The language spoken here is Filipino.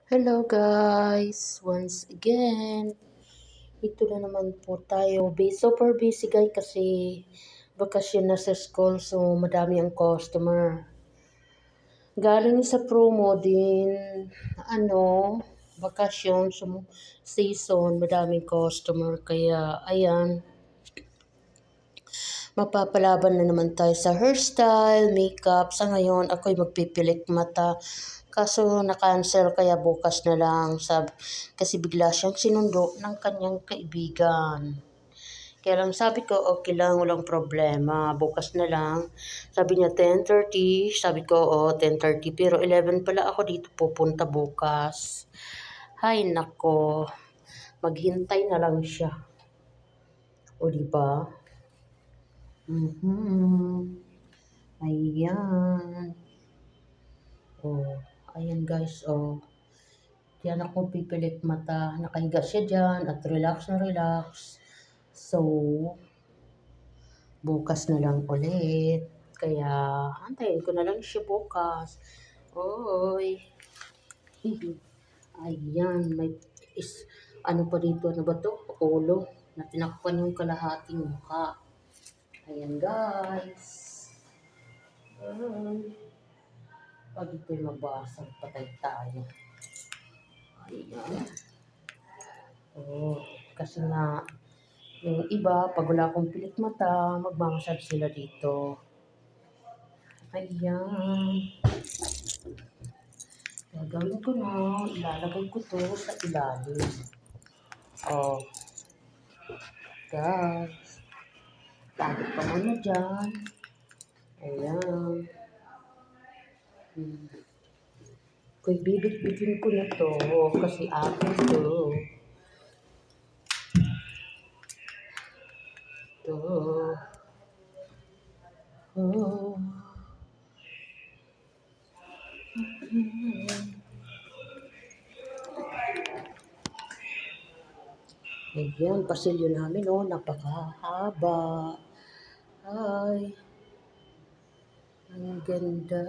Hello guys, once again, ito na naman po tayo. Super busy guys kasi bakasyon na sa school so madami ang customer. Galing sa promo din, ano, bakasyon season, madaming customer kaya ayan, mapapalaban na naman tayo sa hairstyle, makeup. Sa ngayon, ako'y magpipilik mata. Kaso na-cancel kaya bukas na lang. Kasi bigla siyang sinundo ng kanyang kaibigan. Kaya lang sabi ko, okay lang, walang problema. Bukas na lang. Sabi niya 10:30. Sabi ko, 10:30. Pero 11 pala ako dito pupunta bukas. Hay nako, maghintay na lang siya. O diba? Ayan. Ayan guys, Diyan ako pipilit mata. Nakahiga siya dyan at relax na relax. So, bukas na lang ulit. Kaya, antayin ko na lang siya bukas. Oy. Ayan, ano pa dito, ano ba to? Ulo. Na tinakpan yung kalahating mukha. Ayan guys. Pag ito'y mabasag, patay tayo. Ayan. Kasi nga, yung iba, pag wala akong pilik mata, magmamasad sila dito. Ayan. Gagawin ko na, ilalagay ko to sa ilalim. Guys. Lagi pa muna dyan. Ayan. Kung bibit-bitin ko na to, kasi akin to. Ayan, pasilyo namin, napakahaba. Ay, ang ganda.